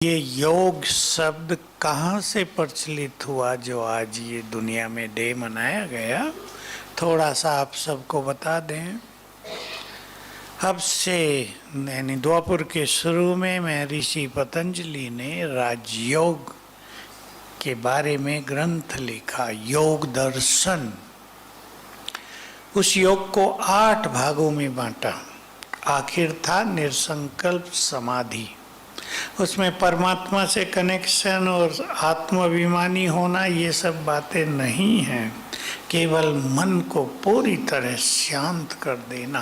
ये योग शब्द कहाँ से प्रचलित हुआ जो आज ये दुनिया में डे मनाया गया, थोड़ा सा आप सबको बता दें। अब से यानी द्वापर के शुरू में महर्षि पतंजलि ने राजयोग के बारे में ग्रंथ लिखा, योग दर्शन। उस योग को 8 भागों में बांटा। आखिर था निर्संकल्प समाधि। उसमें परमात्मा से कनेक्शन और आत्माभिमानी होना ये सब बातें नहीं हैं, केवल मन को पूरी तरह शांत कर देना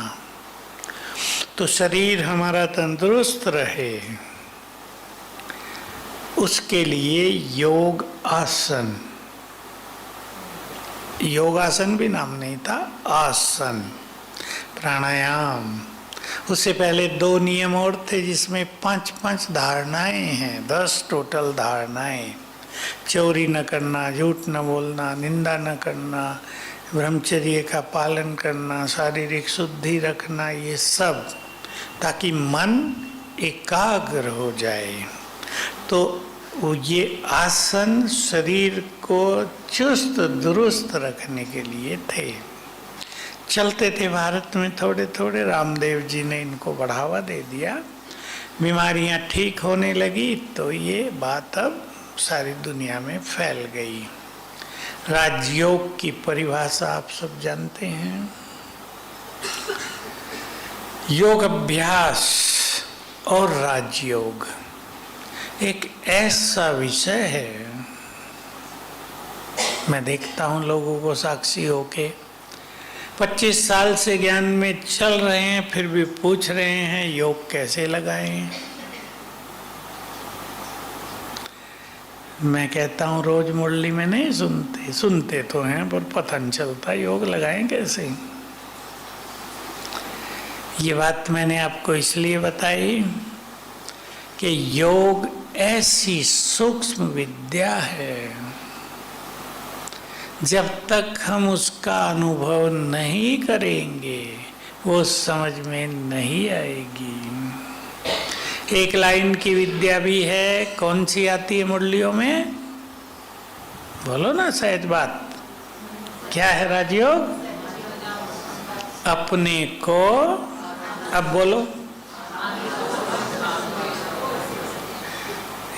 तो शरीर हमारा तंदुरुस्त रहे। उसके लिए योग आसन, योगासन भी नाम नहीं था, आसन, प्राणायाम। उससे पहले 2 नियम और थे जिसमें 5 धारणाएं हैं, 10 टोटल धारणाएं। चोरी न करना, झूठ न बोलना, निंदा न करना, ब्रह्मचर्य का पालन करना, शारीरिक शुद्धि रखना, ये सब, ताकि मन एकाग्र हो जाए। तो ये आसन शरीर को चुस्त दुरुस्त रखने के लिए थे। चलते थे भारत में थोड़े थोड़े, रामदेव जी ने इनको बढ़ावा दे दिया, बीमारियां ठीक होने लगी तो ये बात अब सारी दुनिया में फैल गई। राजयोग की परिभाषा आप सब जानते हैं। योग अभ्यास और राजयोग एक ऐसा विषय है, मैं देखता हूं लोगों को साक्षी होके 25 साल से ज्ञान में चल रहे हैं, फिर भी पूछ रहे हैं योग कैसे लगाएं। मैं कहता हूं रोज मुरली में नहीं सुनते, सुनते तो हैं पर पता नहीं चलता योग लगाएं कैसे। ये बात मैंने आपको इसलिए बताई कि योग ऐसी सूक्ष्म विद्या है, जब तक हम उसका अनुभव नहीं करेंगे वो समझ में नहीं आएगी। एक लाइन की विद्या भी है, कौन सी आती है मुरलियों में, बोलो ना सहज बात, क्या है राजयोग? अपने को, अब बोलो,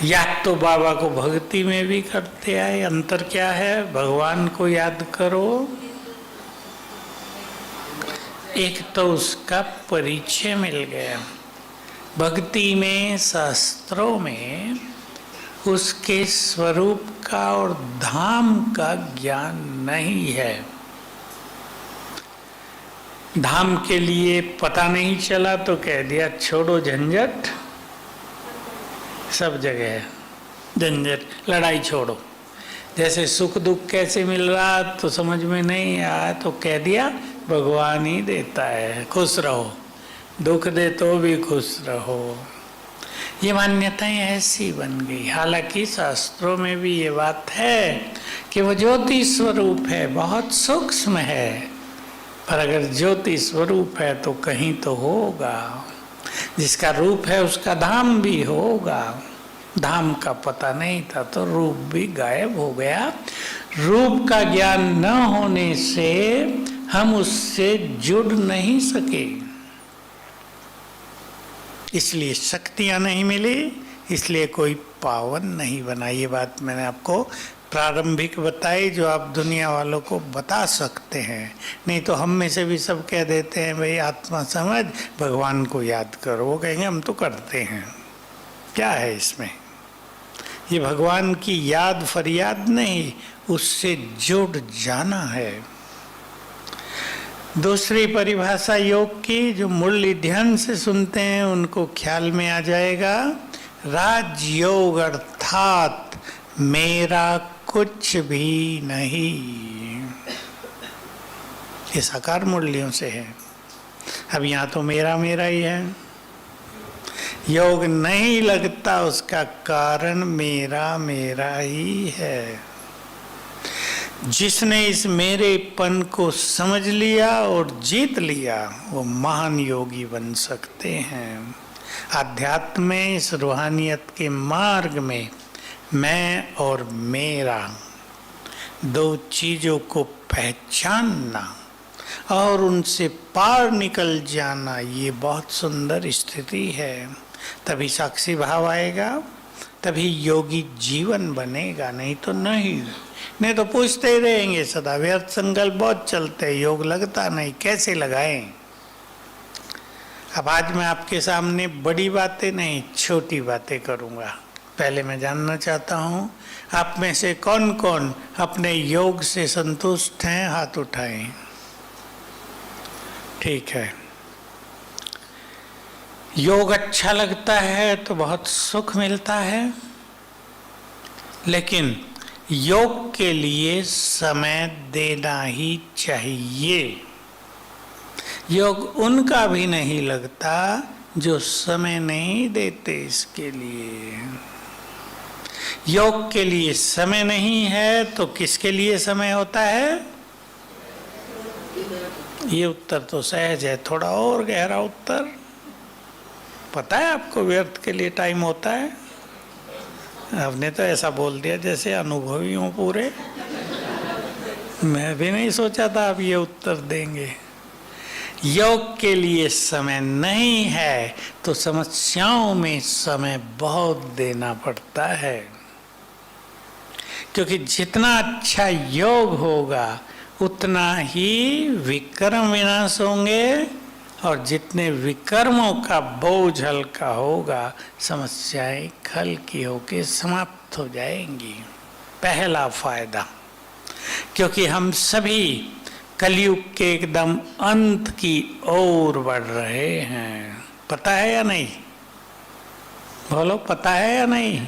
याद तो बाबा को भक्ति में भी करते आए। अंतर क्या है? भगवान को याद करो, एक तो उसका परिचय मिल गया। भक्ति में, शास्त्रों में उसके स्वरूप का और धाम का ज्ञान नहीं है। धाम के लिए पता नहीं चला तो कह दिया छोड़ो झंझट, सब जगह है झंझट, लड़ाई छोड़ो। जैसे सुख दुख कैसे मिल रहा तो समझ में नहीं आया तो कह दिया भगवान ही देता है, खुश रहो, दुख दे तो भी खुश रहो। ये मान्यताएं ऐसी बन गई। हालांकि शास्त्रों में भी ये बात है कि वो ज्योति स्वरूप है, बहुत सूक्ष्म है, पर अगर ज्योति स्वरूप है तो कहीं तो होगा। जिसका रूप है उसका धाम भी होगा। धाम का पता नहीं था तो रूप भी गायब हो गया। रूप का ज्ञान न होने से हम उससे जुड़ नहीं सके, इसलिए शक्तियां नहीं मिली, इसलिए कोई पावन नहीं बना। ये बात मैंने आपको प्रारंभिक बताई जो आप दुनिया वालों को बता सकते हैं। नहीं तो हम में से भी सब कह देते हैं भाई आत्मा समझ, भगवान को याद करो, वो कहेंगे हम तो करते हैं, क्या है इसमें। ये भगवान की याद फरियाद नहीं, उससे जुड़ जाना है। दूसरी परिभाषा योग की जो मुरली ध्यान से सुनते हैं उनको ख्याल में आ जाएगा, राजयोग अर्थात मेरा कुछ भी नहीं। ये साकार मुरलियों से है। अब यहाँ तो मेरा मेरा ही है। योग नहीं लगता उसका कारण मेरा मेरा ही है। जिसने इस मेरेपन को समझ लिया और जीत लिया वो महान योगी बन सकते हैं। अध्यात्म में, इस रूहानियत के मार्ग में मैं और मेरा दो चीजों को पहचानना और उनसे पार निकल जाना, ये बहुत सुंदर स्थिति है। तभी साक्षी भाव आएगा, तभी योगी जीवन बनेगा, नहीं तो नहीं तो पूछते ही रहेंगे सदा। व्यर्थ संकल्प बहुत चलते हैं, योग लगता नहीं, कैसे लगाएं। अब आज मैं आपके सामने बड़ी बातें नहीं, छोटी बातें करूंगा। पहले मैं जानना चाहता हूँ, आप में से कौन कौन अपने योग से संतुष्ट हैं? हाथ उठाएं। ठीक है, योग अच्छा लगता है तो बहुत सुख मिलता है, लेकिन योग के लिए समय देना ही चाहिए। योग उनका भी नहीं लगता जो समय नहीं देते इसके लिए। योग के लिए समय नहीं है तो किसके लिए समय होता है? ये उत्तर तो सहज है, थोड़ा और गहरा उत्तर पता है आपको? व्यर्थ के लिए टाइम होता है? आपने तो ऐसा बोल दिया जैसे अनुभवी हूं पूरे। मैं भी नहीं सोचा था आप ये उत्तर देंगे। योग के लिए समय नहीं है तो समस्याओं में समय बहुत देना पड़ता है, क्योंकि जितना अच्छा योग होगा उतना ही विकर्म विनाश होंगे, और जितने विकर्मों का बोझ हल्का होगा समस्याएं हल्की होकर समाप्त हो जाएंगी। पहला फायदा, क्योंकि हम सभी कलयुग के एकदम अंत की ओर बढ़ रहे हैं। पता है या नहीं? बोलो, पता है या नहीं?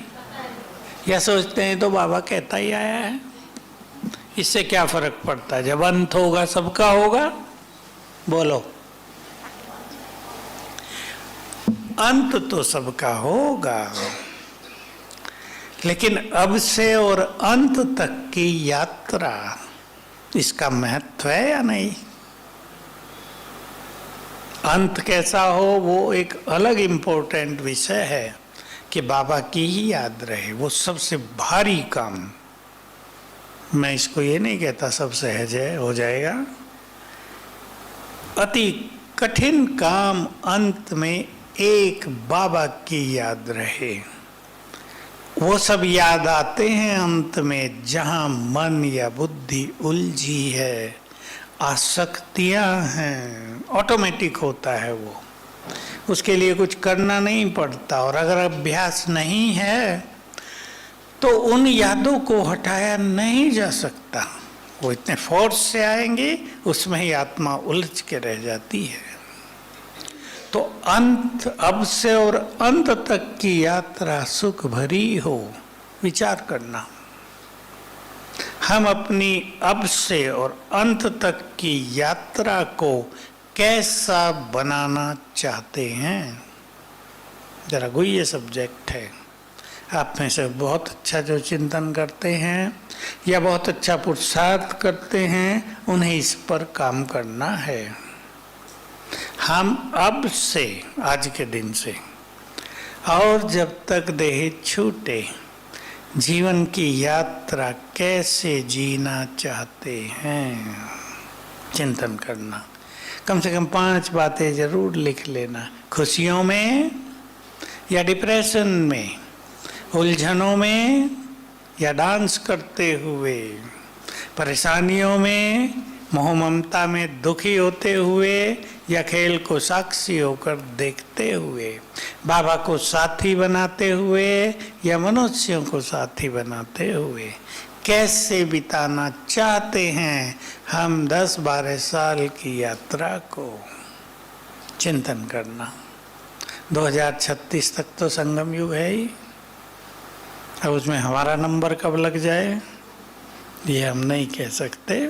या सोचते हैं तो बाबा कहता ही आया है, इससे क्या फर्क पड़ता है, जब अंत होगा सबका होगा। बोलो, अंत तो सबका होगा, लेकिन अब से और अंत तक की यात्रा, इसका महत्व है या नहीं? अंत कैसा हो वो एक अलग इम्पोर्टेंट विषय है, कि बाबा की ही याद रहे, वो सबसे भारी काम। मैं इसको ये नहीं कहता सब सहज है, हो जाएगा। अति कठिन काम अंत में एक बाबा की याद रहे। वो सब याद आते हैं अंत में जहां मन या बुद्धि उलझी है, आसक्तियां हैं, ऑटोमेटिक होता है वो, उसके लिए कुछ करना नहीं पड़ता। और अगर अभ्यास नहीं है तो उन यादों को हटाया नहीं जा सकता, वो इतने फोर्स से आएंगे, उसमें ही आत्मा उलझ के रह जाती है। तो अंत, अब से और अंत तक की यात्रा सुख भरी हो, विचार करना। हम अपनी अब से और अंत तक की यात्रा को कैसा बनाना चाहते हैं? जरा गुह्य सब्जेक्ट है। आप में से बहुत अच्छा जो चिंतन करते हैं या बहुत अच्छा पुरुषार्थ करते हैं, उन्हें इस पर काम करना है। हम अब से, आज के दिन से और जब तक देह छूटे, जीवन की यात्रा कैसे जीना चाहते हैं, चिंतन करना। कम से कम 5 बातें जरूर लिख लेना। खुशियों में या डिप्रेशन में, उलझनों में या डांस करते हुए, परेशानियों में, मोह ममता में दुखी होते हुए या खेल को साक्षी होकर देखते हुए, बाबा को साथी बनाते हुए या मनुष्यों को साथी बनाते हुए, कैसे बिताना चाहते हैं हम 10-12 साल की यात्रा को? चिंतन करना। 2036 तक तो संगम युग है ही। अब उसमें हमारा नंबर कब लग जाए ये हम नहीं कह सकते।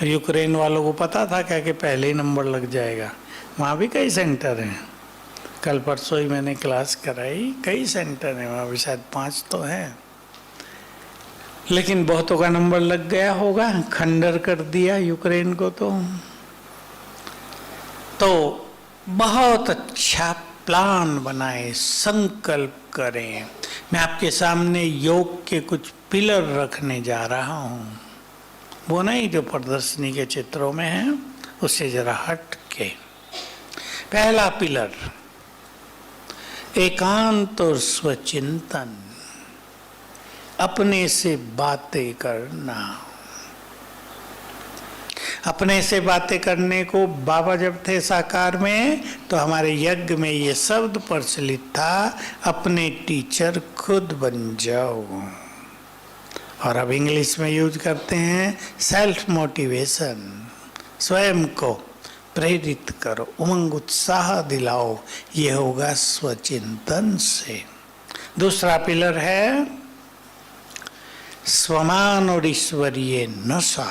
यूक्रेन वालों को पता था क्या कि पहले ही नंबर लग जाएगा? वहाँ भी कई सेंटर हैं। कल परसों ही मैंने क्लास कराई, कई सेंटर हैं वहाँ भी, शायद 5 तो हैं, लेकिन बहुतों का नंबर लग गया होगा। खंडर कर दिया यूक्रेन को। तो बहुत अच्छा प्लान बनाएं, संकल्प करें। मैं आपके सामने योग के कुछ पिलर रखने जा रहा हूँ, वो नहीं जो प्रदर्शनी के चित्रों में है, उससे जरा हट के। पहला पिलर एकांत और स्वचिंतन, अपने से बातें करना। अपने से बातें करने को बाबा जब थे साकार में तो हमारे यज्ञ में ये शब्द प्रचलित था, अपने टीचर खुद बन जाओ। और अब इंग्लिश में यूज करते हैं सेल्फ मोटिवेशन, स्वयं को प्रेरित करो, उमंग उत्साह दिलाओ, ये होगा स्वचिंतन से। दूसरा पिलर है स्वमान और ईश्वरीय नशा।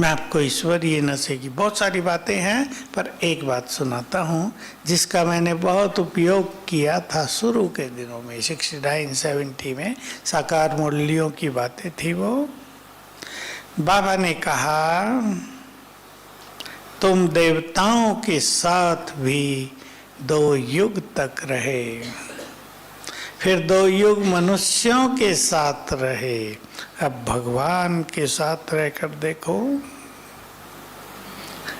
मैं आपको ईश्वरीय नशे की बहुत सारी बातें हैं, पर एक बात सुनाता हूँ जिसका मैंने बहुत उपयोग किया था शुरू के दिनों में, 69-70 में। साकार मुरलियों की बातें थी वो। बाबा ने कहा तुम देवताओं के साथ भी 2 युग तक रहे, फिर 2 युग मनुष्यों के साथ रहे, अब भगवान के साथ रहकर देखो।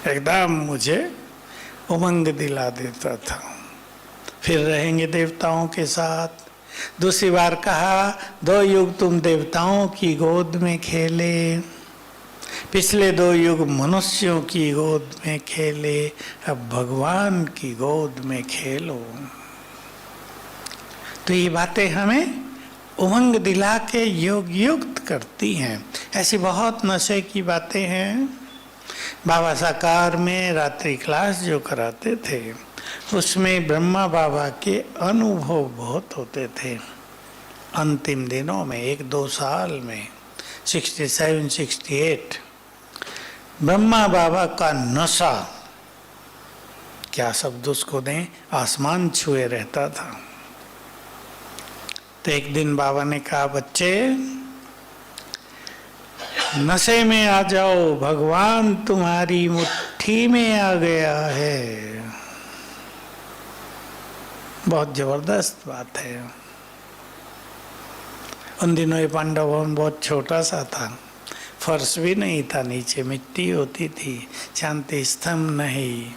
एकदम मुझे उमंग दिला देता था। फिर रहेंगे देवताओं के साथ। दूसरी बार कहा 2 युग तुम देवताओं की गोद में खेले, पिछले 2 युग मनुष्यों की गोद में खेले, अब भगवान की गोद में खेलो। तो ये बातें हमें उमंग दिला के योग युक्त करती हैं। ऐसी बहुत नशे की बातें हैं। बाबा साकार में रात्रि क्लास जो कराते थे उसमें ब्रह्मा बाबा के अनुभव बहुत होते थे। अंतिम दिनों में 1-2 साल में 67-68 ब्रह्मा बाबा का नशा, क्या शब्द उसको दें, आसमान छुए रहता था। तो एक दिन बाबा ने कहा बच्चे नशे में आ जाओ, भगवान तुम्हारी मुट्ठी में आ गया है। बहुत जबरदस्त बात है। उन दिनों ये पांडव भवन बहुत छोटा सा था, फर्श भी नहीं था, नीचे मिट्टी होती थी, शांति स्तंभ नहीं,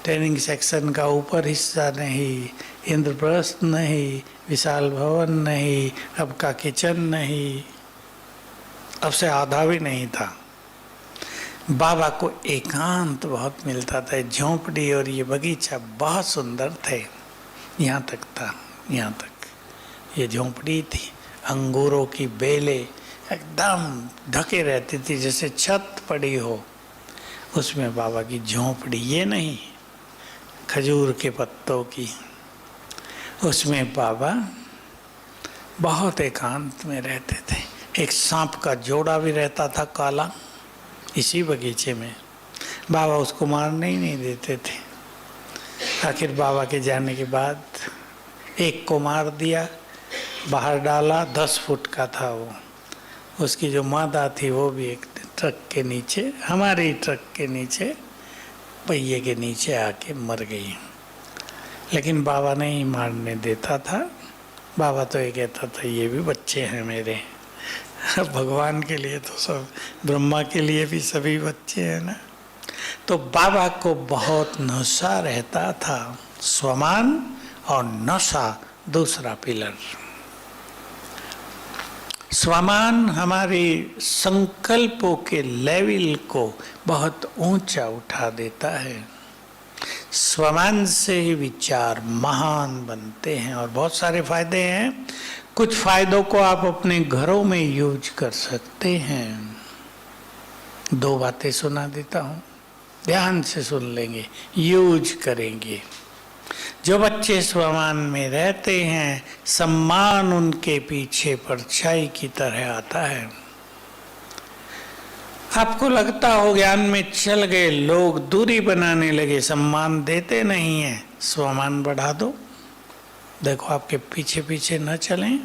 ट्रेनिंग सेक्शन का ऊपर हिस्सा नहीं, इंद्रप्रस्थ नहीं, विशाल भवन नहीं, अब का किचन नहीं, अब से आधा भी नहीं था। बाबा को एकांत बहुत मिलता था। झोंपड़ी और ये बगीचा बहुत सुंदर थे, यहाँ तक था, यहाँ तक ये झोंपड़ी थी। अंगूरों की बेलें एकदम ढके रहती थी जैसे छत पड़ी हो, उसमें बाबा की झोंपड़ी, ये नहीं खजूर के पत्तों की, उसमें बाबा बहुत एकांत में रहते थे। एक सांप का जोड़ा भी रहता था काला, इसी बगीचे में। बाबा उसको मारने ही नहीं देते थे। आखिर बाबा के जाने के बाद एक को मार दिया, बाहर डाला, 10 फुट का था वो। उसकी जो मादा थी वो भी एक ट्रक के नीचे, हमारे ट्रक के नीचे, पहिए के नीचे आके मर गई। लेकिन बाबा नहीं मारने देता था। बाबा तो ये कहता था ये भी बच्चे हैं मेरे। भगवान के लिए तो सब, ब्रह्मा के लिए भी सभी बच्चे हैं ना। तो बाबा को बहुत नशा रहता था। स्वमान और नशा दूसरा पिलर। स्वमान हमारे संकल्पों के लेवल को बहुत ऊंचा उठा देता है। स्वमान से ही विचार महान बनते हैं और बहुत सारे फायदे हैं। कुछ फायदों को आप अपने घरों में यूज कर सकते हैं। 2 बातें सुना देता हूँ, ध्यान से सुन लेंगे, यूज करेंगे। जो बच्चे स्वमान में रहते हैं, सम्मान उनके पीछे परछाई की तरह आता है। आपको लगता हो ज्ञान में चल गए, लोग दूरी बनाने लगे, सम्मान देते नहीं है, स्वमान बढ़ा दो, देखो आपके पीछे पीछे न चलें।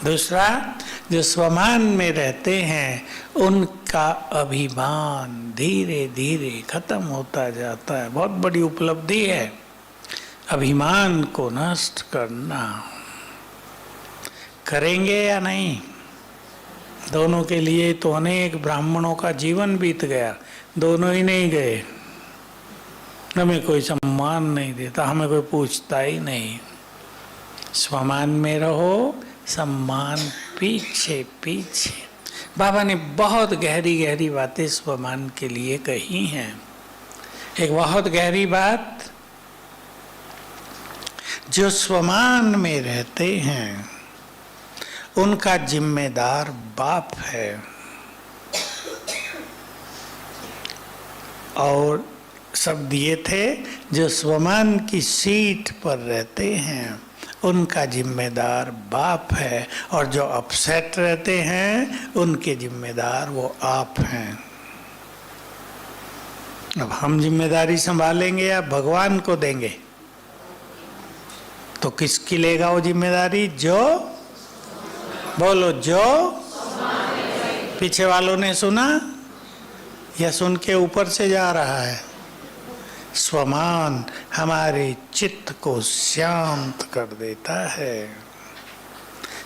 दूसरा, जो स्वमान में रहते हैं उनका अभिमान धीरे धीरे खत्म होता जाता है। बहुत बड़ी उपलब्धि है अभिमान को नष्ट करना। करेंगे या नहीं? दोनों के लिए तो अनेक ब्राह्मणों का जीवन बीत गया, दोनों ही नहीं गए। हमें कोई सम्मान नहीं देता, हमें कोई पूछता ही नहीं। स्वमान में रहो, सम्मान पीछे पीछे। बाबा ने बहुत गहरी गहरी बातें स्वमान के लिए कही हैं। एक बहुत गहरी बात, जो स्वमान में रहते हैं उनका जिम्मेदार बाप है, और शब्द ये थे, जो स्वमान की सीट पर रहते हैं उनका जिम्मेदार बाप है, और जो अपसेट रहते हैं उनके जिम्मेदार वो आप हैं। अब हम जिम्मेदारी संभालेंगे या भगवान को देंगे? तो किसकी लेगा वो जिम्मेदारी? जो बोलो, जो पीछे वालों ने सुना या सुन के ऊपर से जा रहा है? स्वमान हमारे चित्त को शांत कर देता है।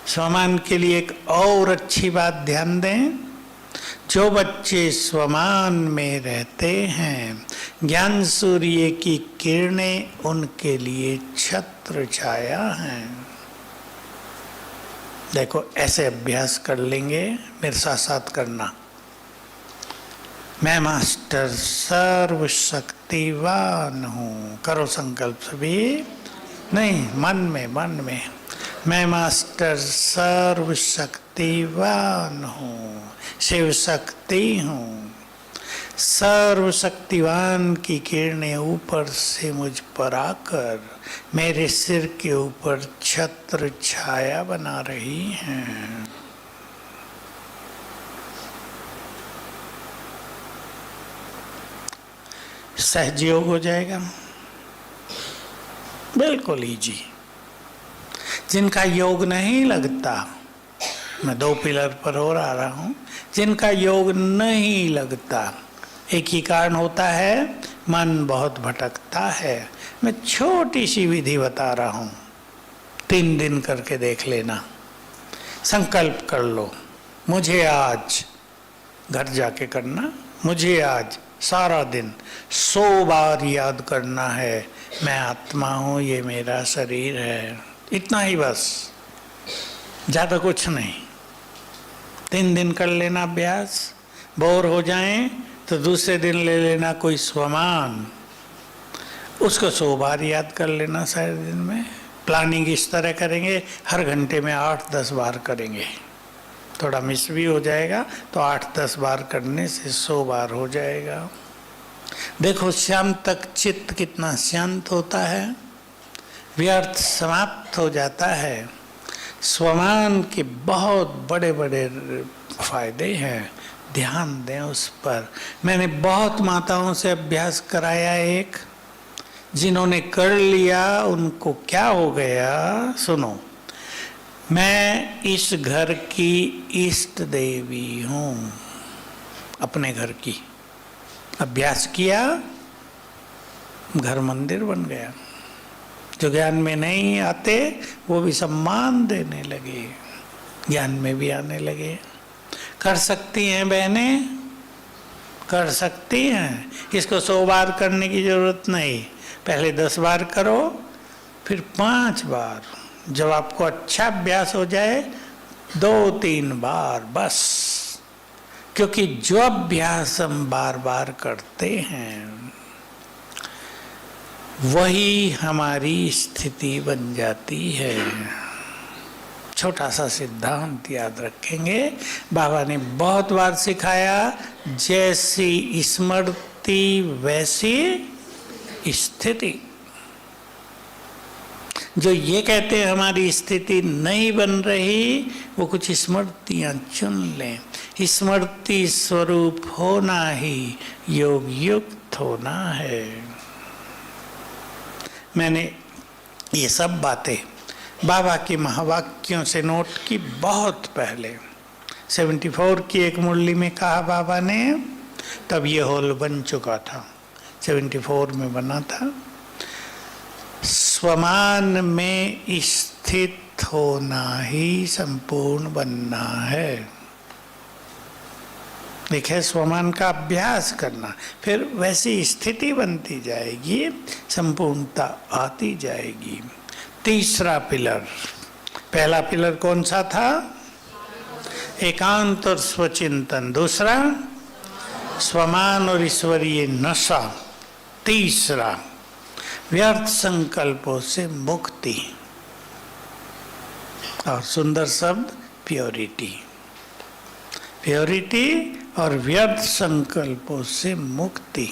स्वमान के लिए एक और अच्छी बात ध्यान दें, जो बच्चे स्वमान में रहते हैं ज्ञान सूर्य की किरणें उनके लिए छत्र छाया हैं। देखो, ऐसे अभ्यास कर लेंगे, मेरे साथ साथ करना। मैं मास्टर सर्वशक्तिवान हूँ। करो संकल्प सभी, नहीं मन में, मन में। मैं मास्टर सर्वशक्तिवान हूँ, शिव शक्ति हूँ। सर्वशक्तिवान की किरणें ऊपर से मुझ पर आकर मेरे सिर के ऊपर छत्र छाया बना रही हैं। सहज योग हो जाएगा, बिल्कुल इजी। जिनका योग नहीं लगता, मैं 2 पिलर पर और आ रहा हूं, जिनका योग नहीं लगता, एक ही कारण होता है, मन बहुत भटकता है। मैं छोटी सी विधि बता रहा हूं, 3 दिन करके देख लेना। संकल्प कर लो, मुझे आज, घर जाके करना, मुझे आज सारा दिन 100 बार याद करना है, मैं आत्मा हूँ, ये मेरा शरीर है। इतना ही बस, ज़्यादा कुछ नहीं। 3 दिन कर लेना अभ्यास। बोर हो जाएं तो दूसरे दिन ले लेना कोई स्वमान, उसको 100 बार याद कर लेना सारे दिन में। प्लानिंग इस तरह करेंगे, हर घंटे में 8-10 बार करेंगे। थोड़ा मिस भी हो जाएगा तो 8-10 बार करने से 100 बार हो जाएगा। देखो शाम तक चित्त कितना शांत होता है, व्यर्थ समाप्त हो जाता है। स्वमान के बहुत बड़े बड़े फायदे हैं, ध्यान दें उस पर। मैंने बहुत माताओं से अभ्यास कराया, एक जिन्होंने कर लिया उनको क्या हो गया सुनो। मैं इस घर की इष्ट देवी हूँ, अपने घर की। अभ्यास किया, घर मंदिर बन गया। जो ज्ञान में नहीं आते वो भी सम्मान देने लगे, ज्ञान में भी आने लगे। कर सकती हैं बहनें, कर सकती हैं। इसको 100 बार करने की जरूरत नहीं, पहले 10 बार करो, फिर 5 बार। जब आपको अच्छा अभ्यास हो जाए 2-3 बार बस, क्योंकि जो अभ्यास हम बार बार करते हैं वही हमारी स्थिति बन जाती है। छोटा सा सिद्धांत याद रखेंगे, बाबा ने बहुत बार सिखाया, जैसी स्मृति वैसी स्थिति। जो ये कहते हैं हमारी स्थिति नहीं बन रही, वो कुछ स्मृतियां चुन लें। स्मृति स्वरूप होना ही योग युक्त होना है। मैंने ये सब बातें बाबा की महावाक्यों से नोट की बहुत पहले 74 की एक मुरली में कहा बाबा ने, तब ये हॉल बन चुका था, 74 में बना था। स्वमान में स्थित होना ही संपूर्ण बनना है। देखिए, स्वमान का अभ्यास करना, फिर वैसी स्थिति बनती जाएगी, संपूर्णता आती जाएगी। तीसरा पिलर, पहला पिलर कौन सा था? एकांत और स्वचिंतन। दूसरा स्वमान और ईश्वरीय नशा। तीसरा व्यर्थ संकल्पों से मुक्ति। और सुंदर शब्द प्योरिटी। प्योरिटी और व्यर्थ संकल्पों से मुक्ति।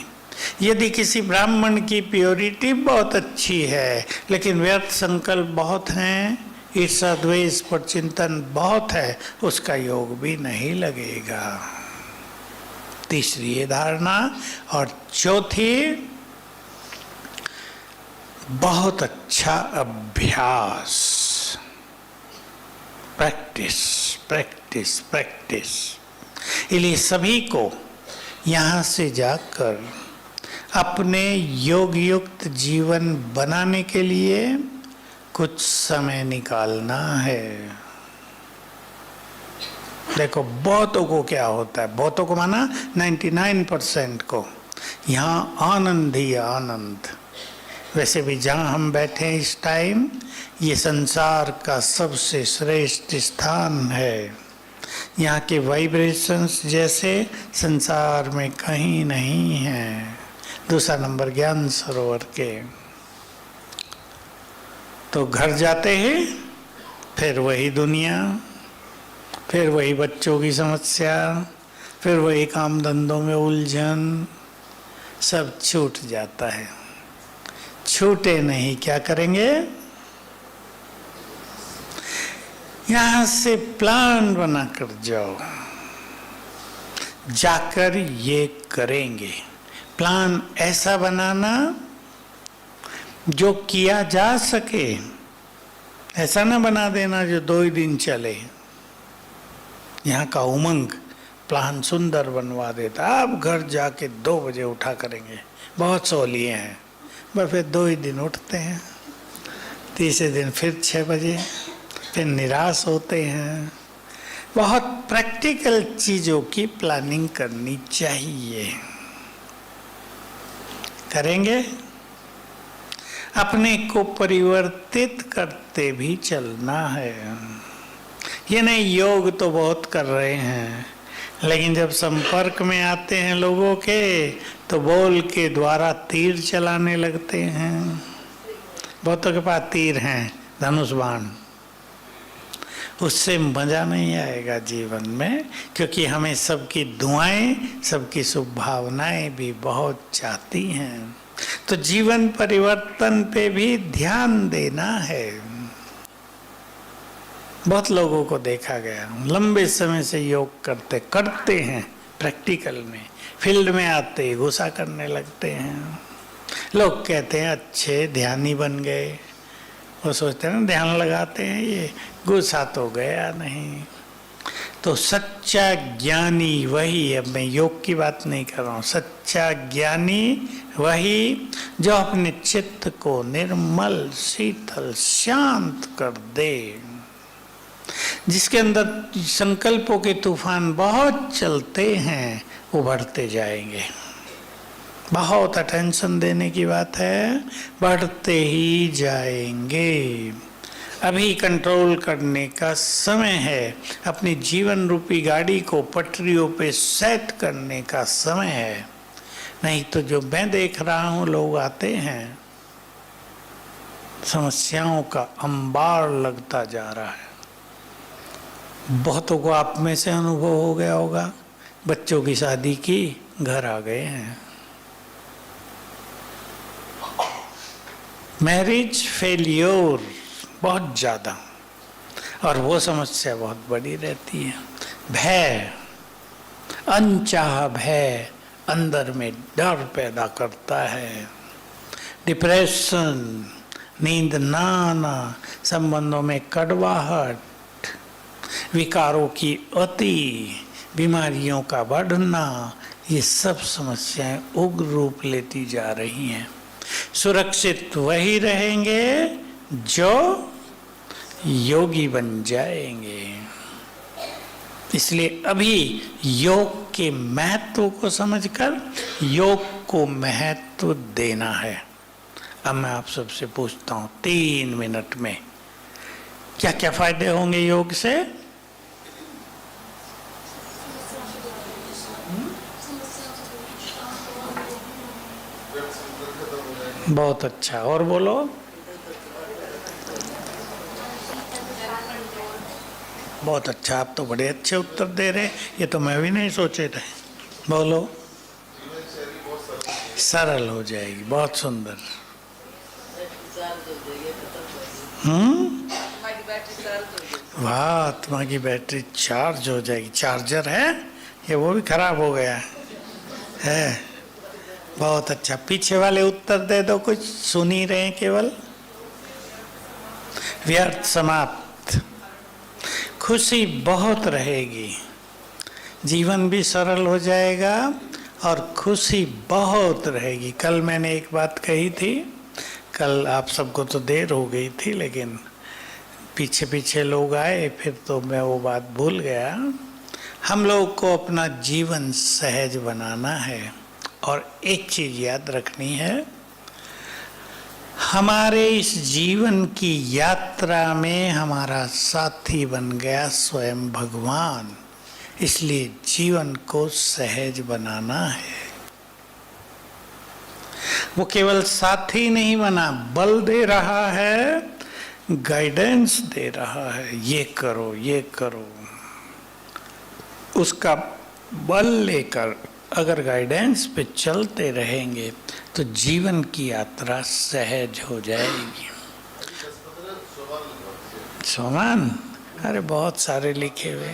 यदि किसी ब्राह्मण की प्योरिटी बहुत अच्छी है लेकिन व्यर्थ संकल्प बहुत हैं, ईर्षा द्वेष पर चिंतन बहुत है, उसका योग भी नहीं लगेगा। तीसरी ये धारणा। और चौथी, बहुत अच्छा अभ्यास, प्रैक्टिस प्रैक्टिस प्रैक्टिस। इसलिए सभी को यहाँ से जाकर अपने योग युक्त जीवन बनाने के लिए कुछ समय निकालना है। देखो, बहुतों को क्या होता है, बहुतों को माना 99% को, यहाँ आनंद ही आनंद। वैसे भी जहाँ हम बैठे हैं इस टाइम, ये संसार का सबसे श्रेष्ठ स्थान है। यहाँ के वाइब्रेशंस जैसे संसार में कहीं नहीं है। दूसरा नंबर ज्ञान सरोवर के। तो घर जाते हैं, फिर वही दुनिया, फिर वही बच्चों की समस्या, फिर वही काम धंधों में उलझन, सब छूट जाता है। छूटे नहीं, क्या करेंगे? यहां से प्लान बना कर जाओ, जाकर ये करेंगे। प्लान ऐसा बनाना जो किया जा सके, ऐसा ना बना देना जो 2 ही दिन चले। यहाँ का उमंग प्लान सुंदर बनवा देता। अब घर जाके 2 बजे उठा करेंगे, बहुत सोलिए हैं, बस फिर 2 ही दिन उठते हैं, तीसरे दिन फिर 6 बजे, फिर निराश होते हैं। बहुत प्रैक्टिकल चीज़ों की प्लानिंग करनी चाहिए। करेंगे? अपने को परिवर्तित करते भी चलना है। ये नहीं योग तो बहुत कर रहे हैं, लेकिन जब संपर्क में आते हैं लोगों के तो बोल के द्वारा तीर चलाने लगते हैं। बहुतों के पास तीर हैं, धनुष बाण। उससे मजा नहीं आएगा जीवन में, क्योंकि हमें सबकी दुआएं, सबकी शुभ भावनाएं भी बहुत चाहती हैं। तो जीवन परिवर्तन पे भी ध्यान देना है। बहुत लोगों को देखा गया, लंबे समय से योग करते हैं, प्रैक्टिकल में, फील्ड में आते गुस्सा करने लगते हैं। लोग कहते हैं अच्छे ध्यानी बन गए, वो सोचते हैं ना ध्यान लगाते हैं, ये गुस्सा तो गया नहीं। तो सच्चा ज्ञानी वही, अब मैं योग की बात नहीं कर रहा हूँ, सच्चा ज्ञानी वही जो अपने चित्त को निर्मल, शीतल, शांत कर दे, जिसके अंदर संकल्पों के तूफान बहुत चलते हैं, उभरते जाएंगे। बहुत अटेंशन देने की बात है, बढ़ते ही जाएंगे। अभी कंट्रोल करने का समय है, अपनी जीवन रूपी गाड़ी को पटरियों पे सेट करने का समय है। नहीं तो जो मैं देख रहा हूँ, लोग आते हैं, समस्याओं का अंबार लगता जा रहा है। बहुतों को आप में से अनुभव हो गया होगा, बच्चों की शादी की, घर आ गए हैं, मैरिज फेल्योर बहुत ज़्यादा, और वो समस्या बहुत बड़ी रहती है। भय, अनचाहा भय अंदर में डर पैदा करता है। डिप्रेशन, नींद ना आना, संबंधों में कड़वाहट, विकारों की अति, बीमारियों का बढ़ना, ये सब समस्याएं उग्र रूप लेती जा रही हैं। सुरक्षित वही रहेंगे जो योगी बन जाएंगे। इसलिए अभी योग के महत्व को समझकर योग को महत्व देना है। अब मैं आप सबसे पूछता हूं 3 मिनट में क्या क्या फायदे होंगे योग से? बहुत अच्छा, और बोलो। बहुत अच्छा, आप तो बड़े अच्छे उत्तर दे रहे, ये तो मैं भी नहीं सोचे थे। बोलो। सरल हो जाएगी, बहुत सुंदर। वाह, आत्मा की बैटरी चार्ज हो जाएगी। चार्जर है ये, वो भी खराब हो गया है। बहुत अच्छा, पीछे वाले उत्तर दे दो, कुछ सुन ही रहे हैं केवल। व्यर्थ समाप्त, खुशी बहुत रहेगी, जीवन भी सरल हो जाएगा और खुशी बहुत रहेगी। कल मैंने एक बात कही थी, कल आप सबको तो देर हो गई थी, लेकिन पीछे पीछे लोग आए, फिर तो मैं वो बात भूल गया। हम लोग को अपना जीवन सहज बनाना है और एक चीज याद रखनी है, हमारे इस जीवन की यात्रा में हमारा साथी बन गया स्वयं भगवान। इसलिए जीवन को सहज बनाना है। वो केवल साथी नहीं बना, बल दे रहा है, गाइडेंस दे रहा है, ये करो ये करो। उसका बल लेकर अगर गाइडेंस पे चलते रहेंगे तो जीवन की यात्रा सहज हो जाएगी। सोमान, अरे बहुत सारे लिखे हुए।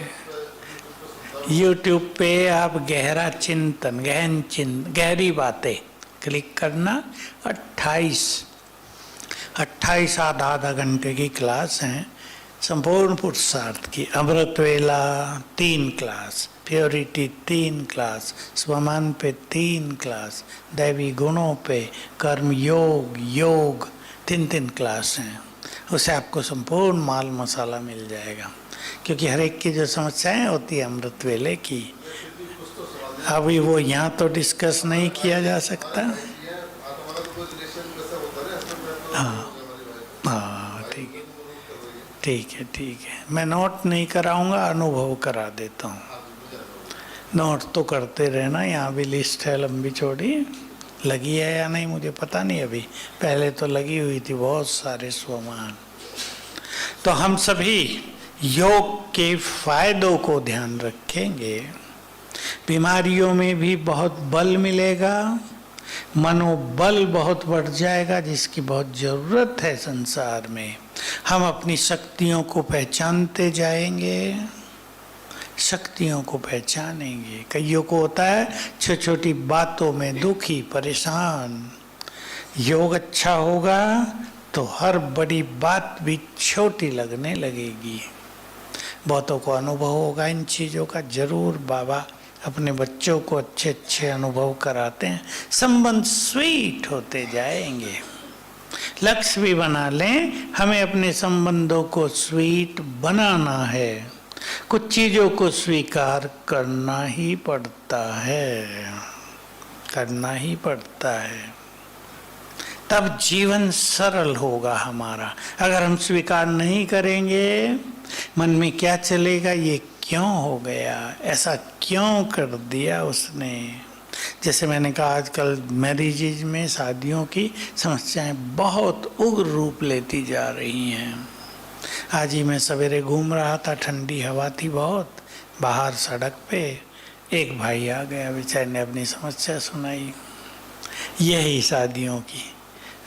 YouTube पे आप गहरा चिंतन, गहरी बातें क्लिक करना। 28 आधा घंटे की क्लास है, संपूर्ण पुरुषार्थ की। अमृत वेला 3 क्लास, प्योरिटी 3 क्लास, स्वमान पे 3 क्लास, दैवी गुणों पे, कर्म योग 3 क्लास हैं। उससे आपको संपूर्ण माल मसाला मिल जाएगा, क्योंकि हर एक की जो समस्याएं होती है अमृत वेले की, अभी वो यहाँ तो डिस्कस नहीं किया जा सकता। हाँ हाँ, ठीक है, मैं नोट नहीं कराऊंगा, अनुभव करा देता हूँ। नोट तो करते रहना, यहाँ भी लिस्ट है लंबी चौड़ी, लगी है या नहीं मुझे पता नहीं, अभी पहले तो लगी हुई थी बहुत सारे स्वमान। तो हम सभी योग के फायदों को ध्यान रखेंगे, बीमारियों में भी बहुत बल मिलेगा, मनोबल बहुत बढ़ जाएगा, जिसकी बहुत जरूरत है संसार में। हम अपनी शक्तियों को पहचानते जाएंगे, शक्तियों को पहचानेंगे। कईयों को होता है छोटी छोटी बातों में दुखी परेशान, योग अच्छा होगा तो हर बड़ी बात भी छोटी लगने लगेगी। बहुतों को अनुभव होगा इन चीज़ों का, जरूर बाबा अपने बच्चों को अच्छे अच्छे अनुभव कराते हैं, संबंध स्वीट होते जाएंगे। लक्ष्य भी बना लें, हमें अपने संबंधों को स्वीट बनाना है, कुछ चीज़ों को स्वीकार करना ही पड़ता है, तब जीवन सरल होगा हमारा। अगर हम स्वीकार नहीं करेंगे, मन में क्या चलेगा, ये क्यों हो गया, ऐसा क्यों कर दिया उसने। जैसे मैंने कहा, आजकल मैरिजेज में, शादियों की समस्याएं बहुत उग्र रूप लेती जा रही हैं। आज ही मैं सवेरे घूम रहा था, ठंडी हवा थी बहुत, बाहर सड़क पे एक भाई आ गया, बेचारे ने अपनी समस्या सुनाई, यही शादियों की।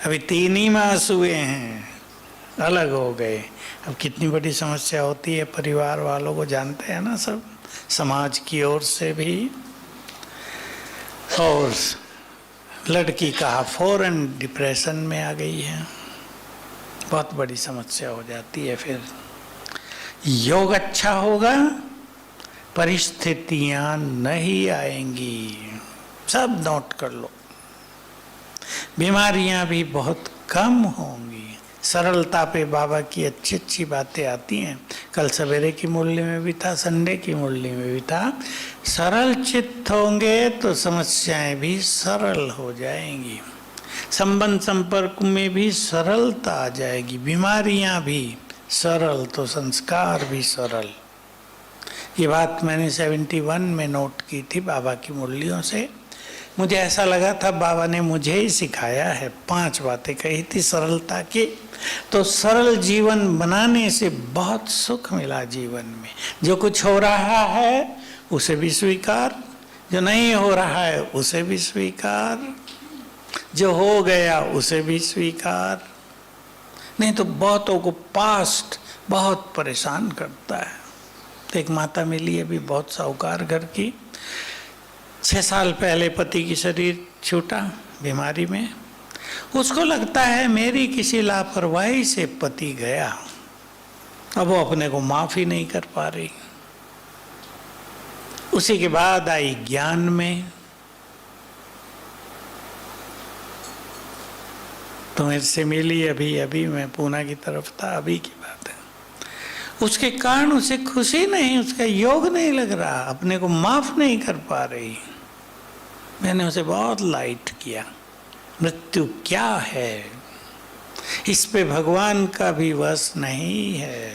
अभी 3 ही मास हुए हैं, अलग हो गए। अब कितनी बड़ी समस्या होती है, परिवार वालों को जानते हैं ना सब, समाज की ओर से भी। और लड़की कहा फौरन डिप्रेशन में आ गई है। बहुत बड़ी समस्या हो जाती है। फिर योग अच्छा होगा, परिस्थितियां नहीं आएंगी। सब नोट कर लो। बीमारियां भी बहुत कम होंगी। सरलता पे बाबा की अच्छी अच्छी बातें आती हैं। कल सवेरे की मुरली में भी था, संडे की मुरली में भी था। सरल चित्त होंगे तो समस्याएं भी सरल हो जाएंगी। संबंध संपर्क में भी सरलता आ जाएगी। बीमारियां भी सरल तो संस्कार भी सरल। ये बात मैंने 71 में नोट की थी बाबा की मुरलियों से। मुझे ऐसा लगा था बाबा ने मुझे ही सिखाया है। 5 बातें कही थी सरलता की। तो सरल जीवन बनाने से बहुत सुख मिला जीवन में। जो कुछ हो रहा है उसे भी स्वीकार, जो नहीं हो रहा है उसे भी स्वीकार, जो हो गया उसे भी स्वीकार। नहीं तो बहुतों को पास्ट बहुत परेशान करता है। तो एक माता मिली अभी, बहुत साहूकार घर की। 6 साल पहले पति की शरीर छूटा बीमारी में। उसको लगता है मेरी किसी लापरवाही से पति गया। अब वो अपने को माफ ही नहीं कर पा रही। उसी के बाद आई ज्ञान में। तो मेरे से मिली अभी मैं पूना की तरफ था, अभी की बात है। उसके कारण उसे खुशी नहीं, उसका योग नहीं लग रहा, अपने को माफ नहीं कर पा रही। मैंने उसे बहुत लाइट किया। मृत्यु क्या है, इस पे भगवान का भी वश नहीं है।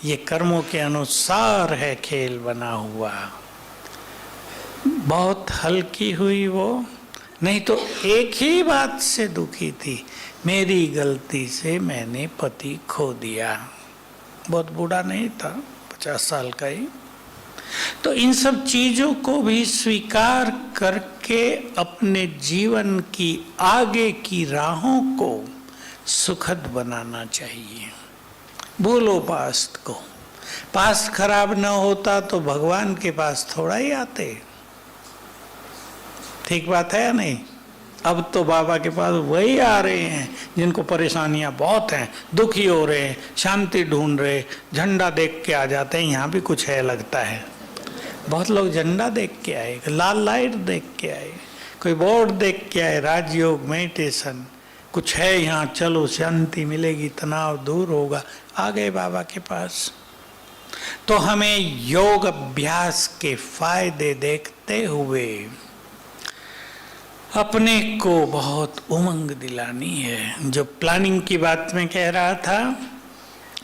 ये कर्मों के अनुसार है खेल बना हुआ। बहुत हल्की हुई वो, नहीं तो एक ही बात से दुखी थी, मेरी गलती से मैंने पति खो दिया। बहुत बूढ़ा नहीं था, 50 साल का ही। तो इन सब चीजों को भी स्वीकार करके अपने जीवन की आगे की राहों को सुखद बनाना चाहिए। भूलो पास्ट को। पास्ट खराब न होता तो भगवान के पास थोड़ा ही आते। ठीक बात है या नहीं? अब तो बाबा के पास वही आ रहे हैं जिनको परेशानियां बहुत हैं, दुखी हो रहे हैं, शांति ढूंढ रहे, झंडा देख के आ जाते हैं। यहाँ भी कुछ है लगता है। बहुत लोग झंडा देख के आए, लाल लाइट देख के आए, कोई बोर्ड देख के आए, राजयोग मेडिटेशन कुछ है यहाँ, चलो शांति मिलेगी, तनाव दूर होगा। आ गए बाबा के पास। तो हमें योग अभ्यास के फायदे देखते हुए अपने को बहुत उमंग दिलानी है। जो प्लानिंग की बात मैं कह रहा था,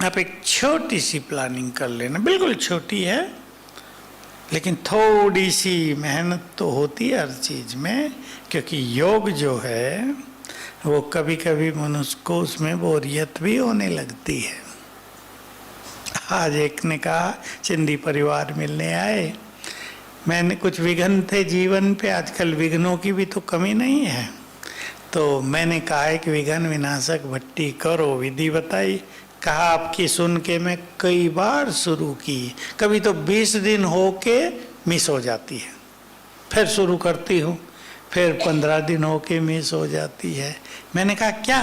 आप एक छोटी सी प्लानिंग कर लेना, बिल्कुल छोटी है, लेकिन थोड़ी सी मेहनत तो होती है हर चीज में। क्योंकि योग जो है वो कभी कभी मनुष्य को उसमें बोरियत भी होने लगती है। आज एक ने कहा, सिंधी परिवार मिलने आए, मैंने कुछ विघ्न थे जीवन पे, आजकल विघ्नों की भी तो कमी नहीं है। तो मैंने कहा है कि विघ्न विनाशक भट्टी करो, विधि बताई। कहा आपकी सुन के मैं कई बार शुरू की, कभी तो 20 दिन हो के मिस हो जाती है, फिर शुरू करती हूँ, फिर 15 दिन हो के मिस हो जाती है। मैंने कहा क्या,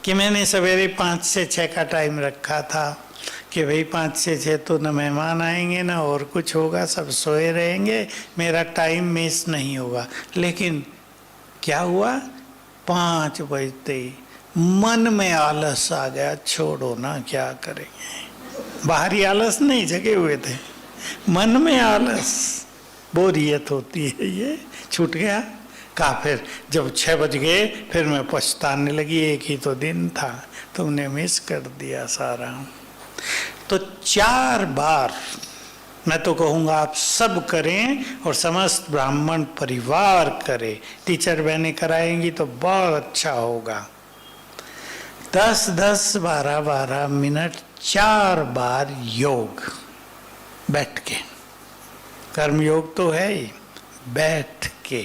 कि मैंने सवेरे 5 से 6 का टाइम रखा था कि भाई 5 से 6 तो न मेहमान आएंगे ना और कुछ होगा, सब सोए रहेंगे, मेरा टाइम मिस नहीं होगा। लेकिन क्या हुआ, 5 बजते मन में आलस आ गया, छोड़ो ना क्या करेंगे। बाहरी आलस नहीं, जगे हुए थे, मन में आलस, बोरियत होती है, ये छूट गया। कहा फिर जब 6 बज गए फिर मैं पछताने लगी, एक ही तो दिन था, तुमने मिस कर दिया सारा। तो 4 बार मैं तो कहूँगा आप सब करें और समस्त ब्राह्मण परिवार करे। टीचर बहनें कराएंगी तो बहुत अच्छा होगा। 10-10, 12-12 मिनट 4 बार योग बैठ के। कर्म योग तो है ही, बैठ के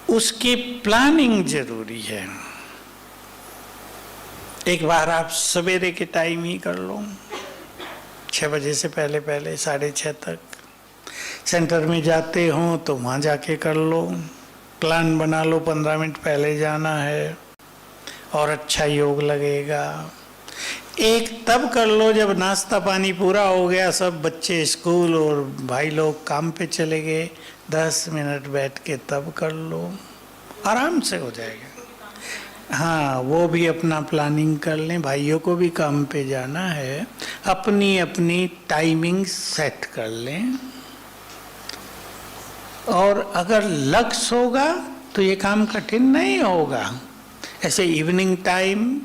उसकी प्लानिंग जरूरी है। एक बार आप सवेरे के टाइम ही कर लो, 6 बजे से पहले 6:30 तक। सेंटर में जाते हो तो वहाँ जाके कर लो, प्लान बना लो, 15 मिनट पहले जाना है और अच्छा योग लगेगा। एक तब कर लो जब नाश्ता पानी पूरा हो गया, सब बच्चे स्कूल और भाई लोग काम पे चले गए, 10 मिनट बैठ के तब कर लो, आराम से हो जाएगा। हाँ, वो भी अपना प्लानिंग कर लें, भाइयों को भी काम पे जाना है, अपनी अपनी टाइमिंग सेट कर लें। और अगर लक्ष्य होगा तो ये काम कठिन नहीं होगा। ऐसे इवनिंग टाइम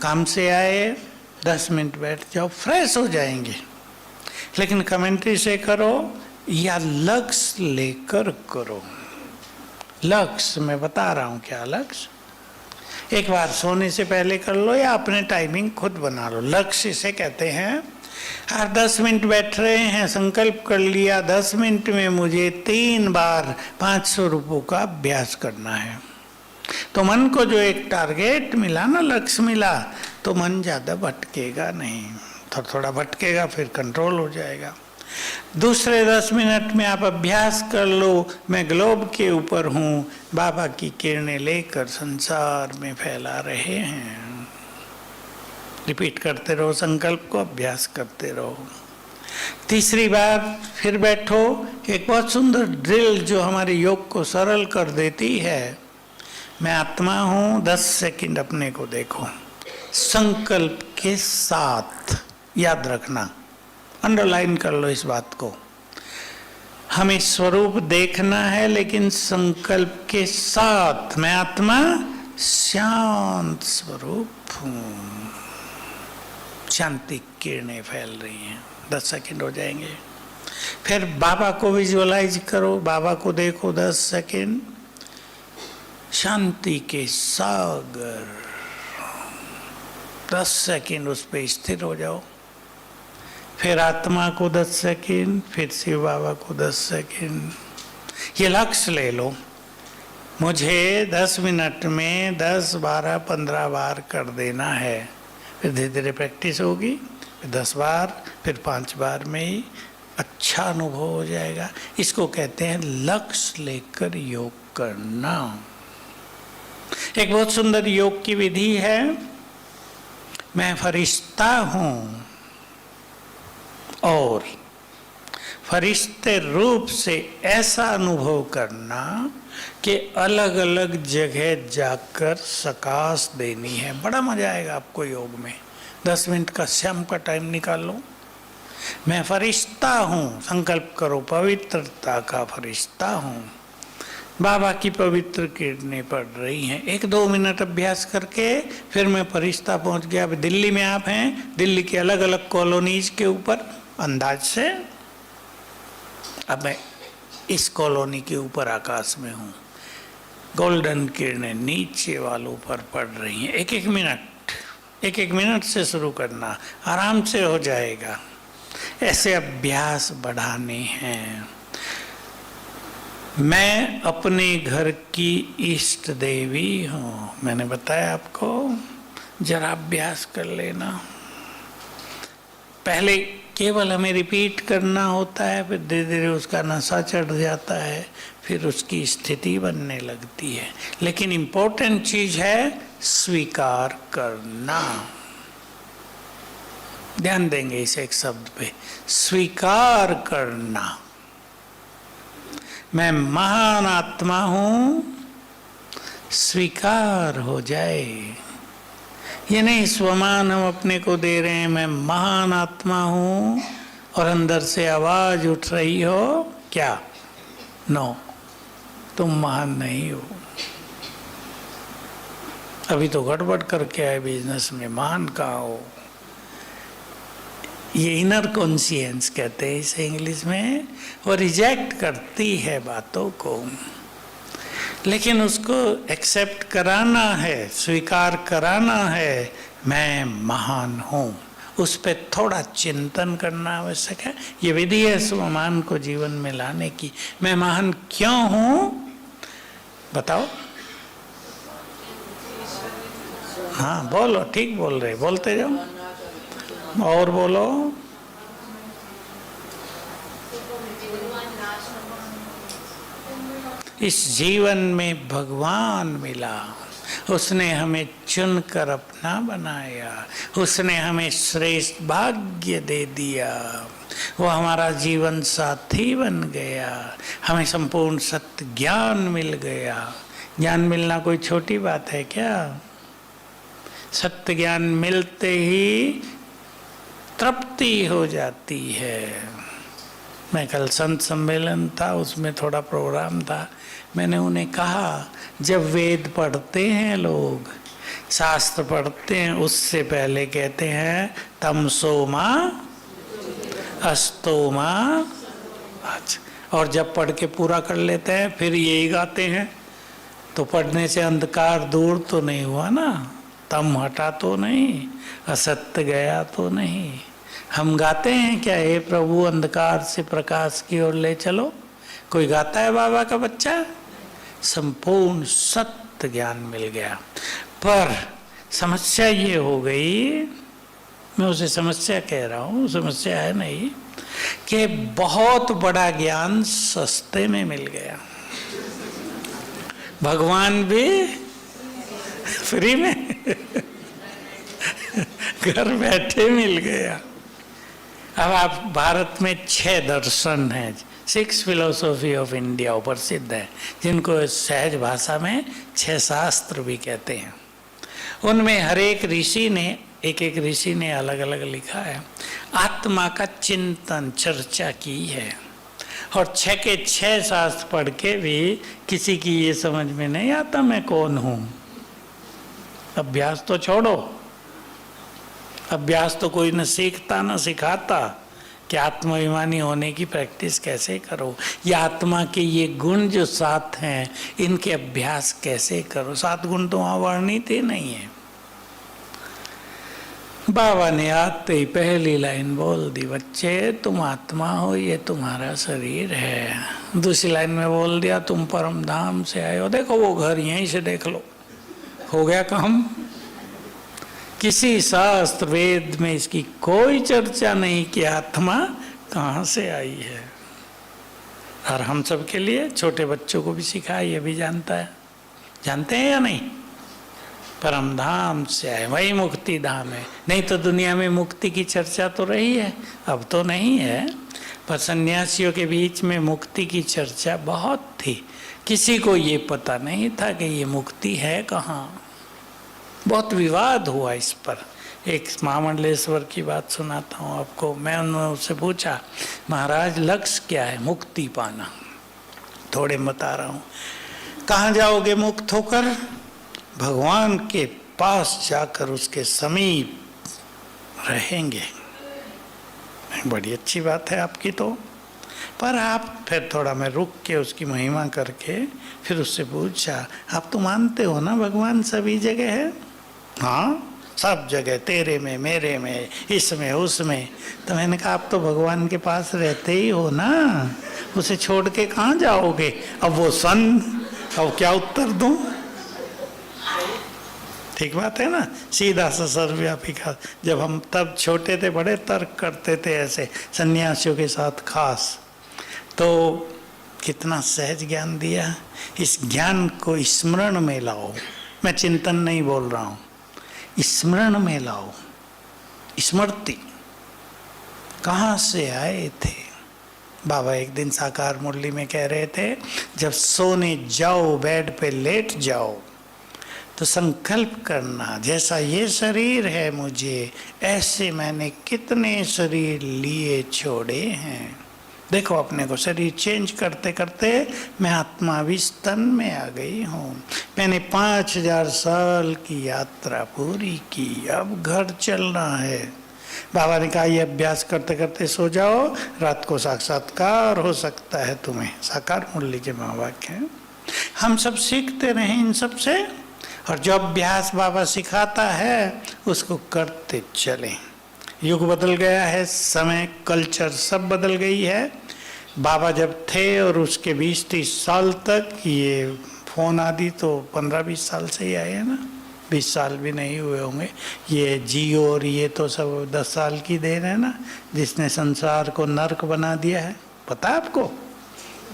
काम से आए 10 मिनट बैठ जाओ, फ्रेश हो जाएंगे। लेकिन कमेंट्री से करो या लक्ष्य लेकर करो। लक्ष्य मैं बता रहा हूं क्या लक्ष्य, एक बार सोने से पहले कर लो या अपने टाइमिंग खुद बना लो। लक्ष्य इसे कहते हैं, हर 10 मिनट बैठ रहे हैं, संकल्प कर लिया 10 मिनट में मुझे 3 बार 500 रुपयों का अभ्यास करना है। तो मन को जो एक टारगेट मिला ना, लक्ष्य मिला, तो मन ज़्यादा भटकेगा नहीं, थोड़ा थोड़ा भटकेगा, फिर कंट्रोल हो जाएगा। दूसरे 10 मिनट में आप अभ्यास कर लो, मैं ग्लोब के ऊपर हूँ, बाबा की किरणें लेकर संसार में फैला रहे हैं। रिपीट करते रहो, संकल्प को अभ्यास करते रहो। तीसरी बार फिर बैठो, एक बहुत सुंदर ड्रिल जो हमारे योग को सरल कर देती है। मैं आत्मा हूँ, 10 सेकंड अपने को देखो, संकल्प के साथ। याद रखना, अंडरलाइन कर लो इस बात को, हमें स्वरूप देखना है लेकिन संकल्प के साथ। मैं आत्मा शांत स्वरूप हूँ, शांति किरणें फैल रही हैं। 10 सेकंड हो जाएंगे। फिर बाबा को विजुअलाइज करो, बाबा को देखो 10 सेकंड, शांति के सागर। 10 सेकंड उस पे स्थिर हो जाओ। फिर आत्मा को 10 सेकंड, फिर शिव बाबा को 10 सेकंड। ये लक्ष्य ले लो, मुझे 10 मिनट में 10, 12, 15 बार कर देना है। फिर धीरे धीरे प्रैक्टिस होगी, फिर 10 बार, फिर 5 बार में ही अच्छा अनुभव हो जाएगा। इसको कहते हैं लक्ष्य लेकर योग करना। एक बहुत सुंदर योग की विधि है, मैं फरिश्ता हूँ और फरिश्ते रूप से ऐसा अनुभव करना कि अलग अलग जगह जाकर सकाश देनी है। बड़ा मजा आएगा आपको योग में। 10 मिनट का शाम का टाइम निकाल लो। मैं फरिश्ता हूँ, संकल्प करो, पवित्रता का फरिश्ता हूँ, बाबा की पवित्र किरणें पड़ रही हैं। 1-2 मिनट अभ्यास करके फिर मैं फरिश्ता पहुँच गया। अब दिल्ली में आप हैं, दिल्ली के अलग अलग कॉलोनीज के ऊपर अंदाज से, अब मैं इस कॉलोनी के ऊपर आकाश में हूँ, गोल्डन किरणें नीचे वालों पर पड़ रही हैं। 1-1 मिनट से शुरू करना, आराम से हो जाएगा। ऐसे अभ्यास बढ़ाने हैं। मैं अपने घर की इष्ट देवी हूँ, मैंने बताया आपको, जरा अभ्यास कर लेना। पहले केवल हमें रिपीट करना होता है, फिर धीरे धीरे उसका नशा चढ़ जाता है, फिर उसकी स्थिति बनने लगती है। लेकिन इम्पोर्टेंट चीज है स्वीकार करना। ध्यान देंगे इस एक शब्द पे, स्वीकार करना। मैं महान आत्मा हूं, स्वीकार हो जाए। ये नहीं स्वमान हम अपने को दे रहे हैं, मैं महान आत्मा हूं और अंदर से आवाज उठ रही हो क्या, नो, तुम महान नहीं हो। अभी तो गड़बड़ करके आए बिजनेस में, महान कहाँ हो। ये इनर कॉन्शियंस कहते हैं इसे इंग्लिश में। वो रिजेक्ट करती है बातों को, लेकिन उसको एक्सेप्ट कराना है, स्वीकार कराना है, मैं महान हूँ। उस पर थोड़ा चिंतन करना आवश्यक है। ये विधि है स्वमान को जीवन में लाने की। मैं महान क्यों हूँ बताओ। हाँ बोलो, ठीक बोल रहे, बोलते जाओ और बोलो। इस जीवन में भगवान मिला उसने हमें चुनकर अपना बनाया, उसने हमें श्रेष्ठ भाग्य दे दिया, वो हमारा जीवन साथी बन गया, हमें संपूर्ण सत्य ज्ञान मिल गया। ज्ञान मिलना कोई छोटी बात है क्या? सत्य ज्ञान मिलते ही तृप्ति हो जाती है। मैं कल संत सम्मेलन था, उसमें थोड़ा प्रोग्राम था, मैंने उन्हें कहा जब वेद पढ़ते हैं लोग, शास्त्र पढ़ते हैं, उससे पहले कहते हैं तमसो माँ अस्तो माँ। अच्छा, और जब पढ़ के पूरा कर लेते हैं फिर यही गाते हैं, तो पढ़ने से अंधकार दूर तो नहीं हुआ ना, तम हटा तो नहीं, असत्य गया तो नहीं। हम गाते हैं क्या, हे प्रभु अंधकार से प्रकाश की ओर ले चलो? कोई गाता है बाबा का बच्चा? संपूर्ण सत्य ज्ञान मिल गया। पर समस्या ये हो गई, मैं उसे समस्या कह रहा हूँ, समस्या है नहीं, कि बहुत बड़ा ज्ञान सस्ते में मिल गया, भगवान भी फ्री में घर बैठे मिल गया। अब आप भारत में 6 दर्शन हैं, 6 फिलोसॉफी ऑफ इंडिया प्रसिद्ध है, जिनको सहज भाषा में 6 शास्त्र भी कहते हैं। उनमें हर एक ऋषि ने, एक एक ऋषि ने अलग अलग लिखा है, आत्मा का चिंतन चर्चा की है। और 6 के 6 शास्त्र पढ़ के भी किसी की ये समझ में नहीं आता मैं कौन हूँ। अभ्यास तो छोड़ो, अभ्यास तो कोई न सीखता न सिखाता कि आत्माभिमानी होने की प्रैक्टिस कैसे करो, या आत्मा के ये गुण जो 7 हैं इनके अभ्यास कैसे करो। 7 गुण तो वहाँ वर्णित ही नहीं है। बाबा ने आते ही पहली लाइन बोल दी, बच्चे तुम आत्मा हो, ये तुम्हारा शरीर है। दूसरी लाइन में बोल दिया तुम परम धाम से आए हो, देखो वो घर यहीं से देख लो। हो गया काम। किसी शास्त्र वेद में इसकी कोई चर्चा नहीं कि आत्मा कहाँ से आई है। और हम सब के लिए, छोटे बच्चों को भी सिखाया, ये भी जानता है, जानते हैं या नहीं? परम धाम से आए, वही मुक्ति धाम है। नहीं तो दुनिया में मुक्ति की चर्चा तो रही है, अब तो नहीं है, पर सन्यासियों के बीच में मुक्ति की चर्चा बहुत थी। किसी को ये पता नहीं था कि ये मुक्ति है कहाँ। बहुत विवाद हुआ इस पर। एक महामंडलेश्वर की बात सुनाता हूँ आपको। मैं उनसे पूछा, महाराज लक्ष्य क्या है? मुक्ति पाना। थोड़े बता रहा हूँ। कहाँ जाओगे मुक्त होकर? भगवान के पास जाकर उसके समीप रहेंगे। बड़ी अच्छी बात है आपकी तो, पर आप फिर थोड़ा मैं रुक के उसकी महिमा करके फिर उससे पूछा, आप तो मानते हो ना भगवान सभी जगह है? हाँ, सब जगह, तेरे में, मेरे में, इसमें, उसमें। तो मैंने कहा आप तो भगवान के पास रहते ही हो ना, उसे छोड़ के कहाँ जाओगे? अब वो सन, अब क्या उत्तर दूं? ठीक बात है ना, सीधा सा सर्वव्यापी का। जब हम तब छोटे थे, बड़े तर्क करते थे ऐसे सन्यासियों के साथ खास। तो कितना सहज ज्ञान दिया। इस ज्ञान को स्मरण में लाओ। मैं चिंतन नहीं बोल रहा हूँ, स्मरण में लाओ। स्मृति कहाँ से आए थे? बाबा एक दिन साकार मुरली में कह रहे थे, जब सोने जाओ, बेड पे लेट जाओ, तो संकल्प करना, जैसा ये शरीर है मुझे, ऐसे मैंने कितने शरीर लिए छोड़े हैं। देखो अपने को शरीर चेंज करते करते मैं आत्माविस्तन में आ गई हूँ। मैंने 5000 साल की यात्रा पूरी की, अब घर चलना है। बाबा ने कहा ये अभ्यास करते करते सो जाओ, रात को साक्षात्कार हो सकता है तुम्हें। साकार मुरली के महावाक्य हैं। हम सब सीखते रहें इन सब से, और जो अभ्यास बाबा सिखाता है उसको करते चलें। युग बदल गया है, समय, कल्चर सब बदल गई है। बाबा जब थे और उसके 20-30 साल तक ये फ़ोन आदि तो 15-20 साल से ही आए हैं ना, 20 साल भी नहीं हुए होंगे। ये जियो और ये तो सब 10 साल की देर है ना, जिसने संसार को नर्क बना दिया है। पता है आपको?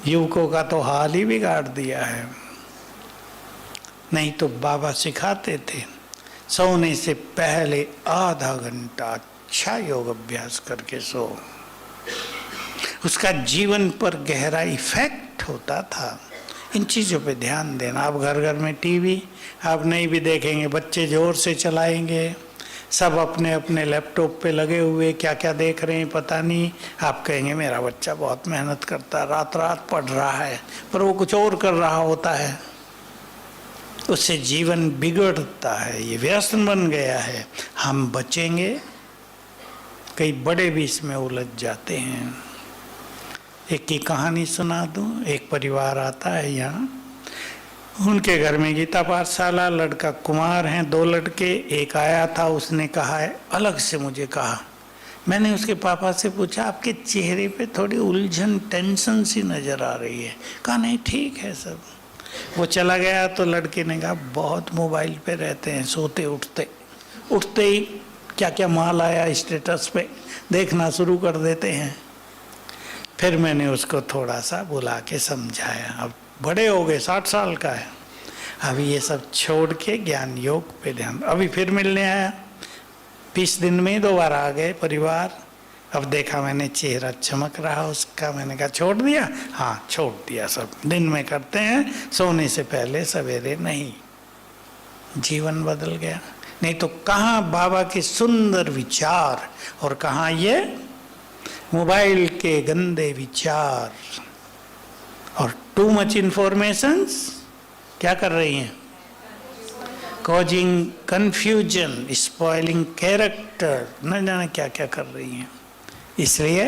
युवकों का तो हाल ही बिगाड़ दिया है। नहीं तो बाबा सिखाते थे सोने से पहले आधा घंटा अच्छा योग अभ्यास करके सो। उसका जीवन पर गहरा इफेक्ट होता था। इन चीज़ों पे ध्यान देना। आप घर घर में टीवी आप नहीं भी देखेंगे, बच्चे जोर से चलाएंगे, सब अपने अपने लैपटॉप पे लगे हुए क्या क्या देख रहे हैं पता नहीं। आप कहेंगे मेरा बच्चा बहुत मेहनत करता है, रात रात पढ़ रहा है, पर वो कुछ और कर रहा होता है। उससे जीवन बिगड़ता है, ये व्यसन बन गया है। हम बचेंगे, कई बड़े भी इसमें उलझ जाते हैं। एक की कहानी सुना दूं। एक परिवार आता है यहाँ, उनके घर में गीता पाठशाला, लड़का कुमार हैं, 2 लड़के। एक आया था, उसने कहा है अलग से मुझे कहा, मैंने उसके पापा से पूछा आपके चेहरे पे थोड़ी उलझन टेंशन सी नजर आ रही है। कहा नहीं ठीक है सब। वो चला गया तो लड़के ने कहा बहुत मोबाइल पे रहते हैं, सोते उठते ही क्या क्या माल आया स्टेटस पे देखना शुरू कर देते हैं। फिर मैंने उसको थोड़ा सा बुला के समझाया, अब बड़े हो गए, 60 साल का है, अभी ये सब छोड़ के ज्ञान योग पे ध्यान। अभी फिर मिलने आया, 20 दिन में 2 बार आ गए परिवार। अब देखा मैंने चेहरा चमक रहा उसका, मैंने कहा छोड़ दिया? हाँ छोड़ दिया, सब दिन में करते हैं, सोने से पहले सवेरे नहीं। जीवन बदल गया। नहीं तो कहाँ बाबा के सुंदर विचार और कहाँ ये मोबाइल के गंदे विचार और टू मच इंफॉर्मेशंस क्या कर रही हैं? कॉजिंग कंफ्यूजन, स्पॉइलिंग कैरेक्टर, न जाने क्या क्या कर रही हैं। इसलिए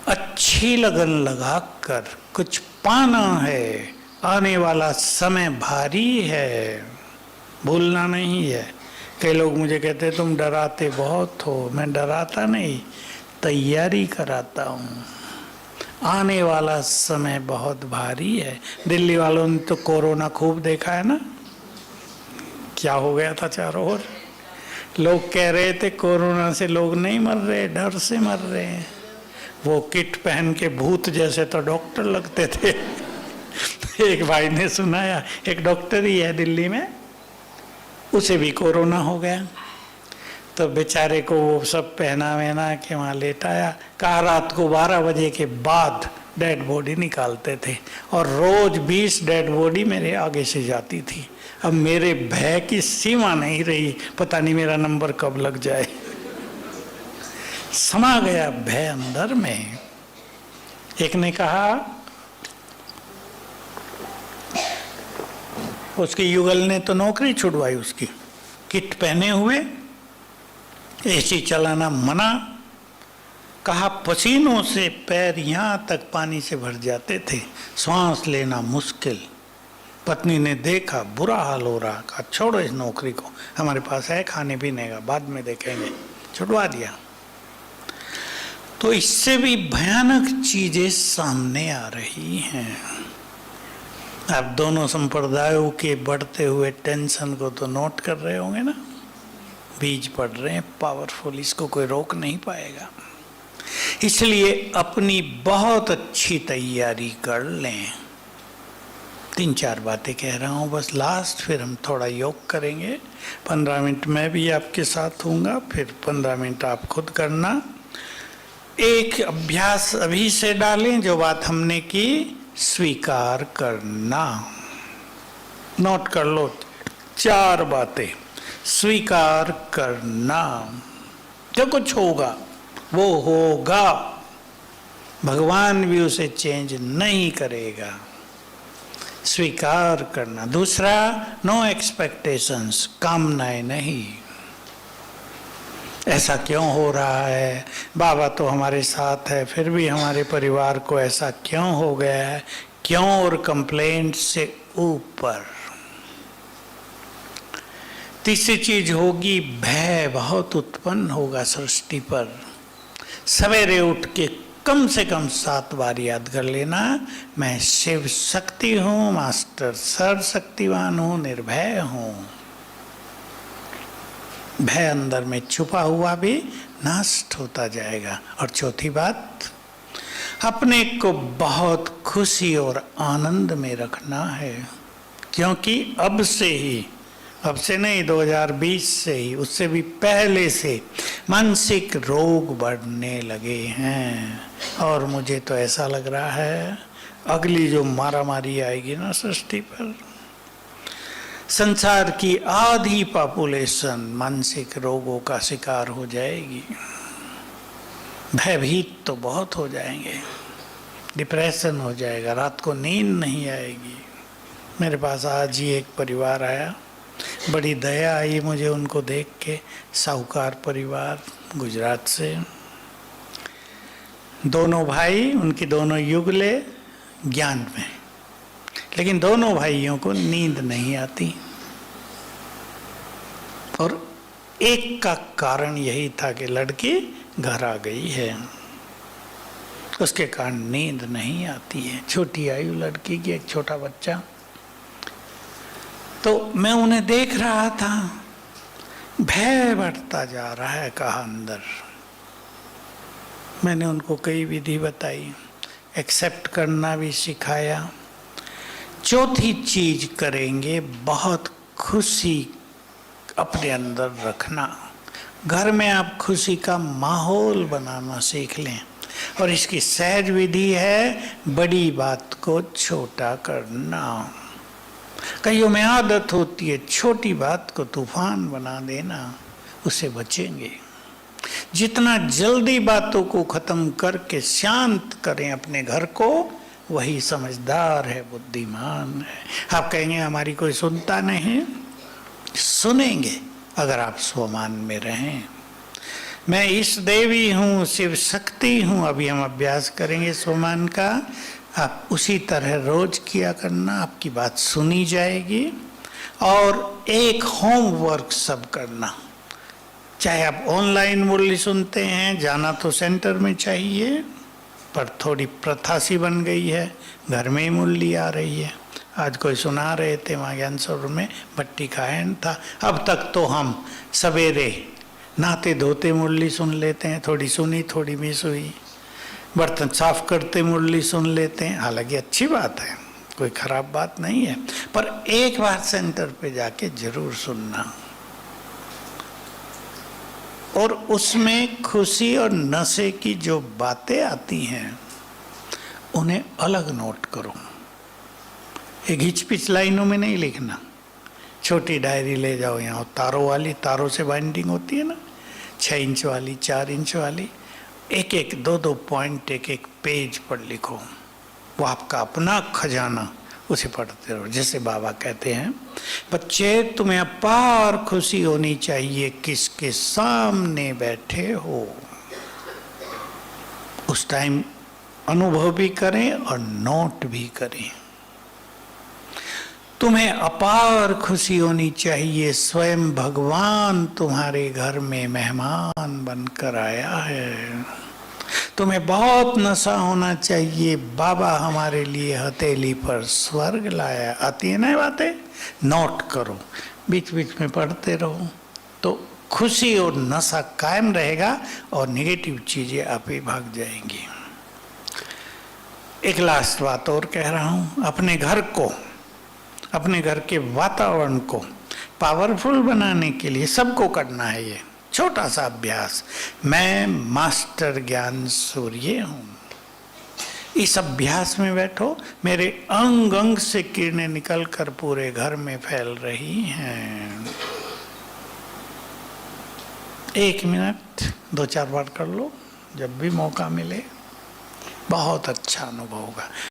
अच्छी लगन लगाकर कुछ पाना है, आने वाला समय भारी है, भूलना नहीं है। कई लोग मुझे कहते हैं तुम डराते बहुत हो। मैं डराता नहीं, तैयारी कराता हूँ। आने वाला समय बहुत भारी है। दिल्ली वालों ने तो कोरोना खूब देखा है ना, क्या हो गया था चारों ओर। लोग कह रहे थे कोरोना से लोग नहीं मर रहे, डर से मर रहे हैं। वो किट पहन के भूत जैसे तो डॉक्टर लगते थे। एक भाई ने सुनाया, एक डॉक्टर ही है दिल्ली में, उसे भी कोरोना हो गया। तो बेचारे को वो सब पहना वहना के वहाँ लेटाया। कहा रात को 12 बजे के बाद डेड बॉडी निकालते थे और रोज 20 डेड बॉडी मेरे आगे से जाती थी। अब मेरे भय की सीमा नहीं रही, पता नहीं मेरा नंबर कब लग जाए। समा गया भय अंदर में। एक ने कहा, उसके युगल ने तो नौकरी छुड़वाई उसकी, किट पहने हुए, एसी चलाना मना। कहा पसीनों से पैर यहाँ तक पानी से भर जाते थे, सांस लेना मुश्किल। पत्नी ने देखा बुरा हाल हो रहा, कहा छोड़ो इस नौकरी को, हमारे पास है खाने पीने का, बाद में देखेंगे, छुड़वा दिया। तो इससे भी भयानक चीजें सामने आ रही हैं। आप दोनों संप्रदायों के बढ़ते हुए टेंशन को तो नोट कर रहे होंगे ना। बीज पड़ रहे हैं पावरफुल, इसको कोई रोक नहीं पाएगा। इसलिए अपनी बहुत अच्छी तैयारी कर लें। 3-4 बातें कह रहा हूँ बस लास्ट, फिर हम थोड़ा योग करेंगे। 15 मिनट मैं भी आपके साथ हूँगा, फिर 15 मिनट आप खुद करना। एक अभ्यास अभी से डालें, जो बात हमने की स्वीकार करना। नोट कर लो 4 बातें। स्वीकार करना, जो कुछ होगा वो होगा, भगवान भी उसे चेंज नहीं करेगा। स्वीकार करना। दूसरा, नो एक्सपेक्टेशंस, कामनाएं नहीं। ऐसा क्यों हो रहा है, बाबा तो हमारे साथ है फिर भी हमारे परिवार को ऐसा क्यों हो गया है, क्यों और कंप्लेंट से ऊपर। तीसरी चीज होगी भय बहुत उत्पन्न होगा सृष्टि पर। सवेरे उठ के कम से कम 7 बार याद कर लेना, मैं शिव शक्ति हूँ, मास्टर सर्वशक्तिवान हूँ, निर्भय हूँ। भय अंदर में छुपा हुआ भी नष्ट होता जाएगा। और चौथी बात, अपने को बहुत खुशी और आनंद में रखना है। क्योंकि अब से ही, अब से नहीं 2020 से ही, उससे भी पहले से मानसिक रोग बढ़ने लगे हैं। और मुझे तो ऐसा लग रहा है अगली जो मारामारी आएगी ना सृष्टि पर, संसार की आधी पॉपुलेशन मानसिक रोगों का शिकार हो जाएगी। भयभीत तो बहुत हो जाएंगे, डिप्रेशन हो जाएगा, रात को नींद नहीं आएगी। मेरे पास आज ही एक परिवार आया, बड़ी दया आई मुझे उनको देख के। साहूकार परिवार गुजरात से, दोनों भाई, उनकी दोनों युगले ज्ञान में, लेकिन दोनों भाइयों को नींद नहीं आती। और एक का कारण यही था कि लड़की घर आ गई है, उसके कारण नींद नहीं आती है। छोटी आयु लड़की की, एक छोटा बच्चा। तो मैं उन्हें देख रहा था, भय बढ़ता जा रहा है कहा अंदर। मैंने उनको कई विधि बताई, एक्सेप्ट करना भी सिखाया। चौथी चीज करेंगे, बहुत खुशी अपने अंदर रखना। घर में आप खुशी का माहौल बनाना सीख लें। और इसकी सहज विधि है बड़ी बात को छोटा करना। कईयों में आदत होती है छोटी बात को तूफान बना देना, उससे बचेंगे। जितना जल्दी बातों को खत्म करके शांत करें अपने घर को, वही समझदार है, बुद्धिमान है। आप कहेंगे हमारी कोई सुनता नहीं, सुनेंगे अगर आप स्वमान में रहें। मैं इस देवी हूँ, शिव शक्ति हूँ। अभी हम अभ्यास करेंगे स्वमान का, आप उसी तरह रोज किया करना, आपकी बात सुनी जाएगी। और एक होमवर्क सब करना, चाहे आप ऑनलाइन मुरली सुनते हैं, जाना तो सेंटर में चाहिए, पर थोड़ी प्रथा सी बन गई है, घर में ही मुरली आ रही है। आज कोई सुना रहे थे वहाँ ज्ञान सरोवर में, भट्टी का हैंड था। अब तक तो हम सवेरे नहाते धोते मुरली सुन लेते हैं, थोड़ी सुनी थोड़ी मिस हुई। बर्तन साफ करते मुरली सुन लेते हैं, हालांकि अच्छी बात है, कोई खराब बात नहीं है, पर एक बार सेंटर पे जाके जरूर सुनना। और उसमें खुशी और नशे की जो बातें आती हैं उन्हें अलग नोट करो। एक घिच-पिच लाइनों में नहीं लिखना, छोटी डायरी ले जाओ, यहाँ तारों वाली, तारों से बाइंडिंग होती है ना, 6 इंच वाली, 4 इंच वाली, एक एक 2-2 पॉइंट एक एक पेज पर लिखो। वो आपका अपना खजाना, उसे पढ़ते रहो। जैसे बाबा कहते हैं, बच्चे तुम्हें अपार खुशी होनी चाहिए किसके सामने बैठे हो। उस टाइम अनुभव भी करें और नोट भी करें। तुम्हें अपार खुशी होनी चाहिए स्वयं भगवान तुम्हारे घर में मेहमान बनकर आया है। तुम्हें बहुत नशा होना चाहिए, बाबा हमारे लिए हथेली पर स्वर्ग लाया। आती है ना बातें, नोट करो, बीच बीच में पढ़ते रहो, तो खुशी और नशा कायम रहेगा और नेगेटिव चीजें आप ही भाग जाएंगी। एक लास्ट बात और कह रहा हूं, अपने घर को, अपने घर के वातावरण को पावरफुल बनाने के लिए सबको करना है ये छोटा सा अभ्यास। मैं मास्टर ज्ञान सूर्य हूँ। इस अभ्यास में बैठो, मेरे अंग अंग से किरणें निकलकर पूरे घर में फैल रही हैं। 1 मिनट 2-4 बार कर लो, जब भी मौका मिले, बहुत अच्छा अनुभव होगा।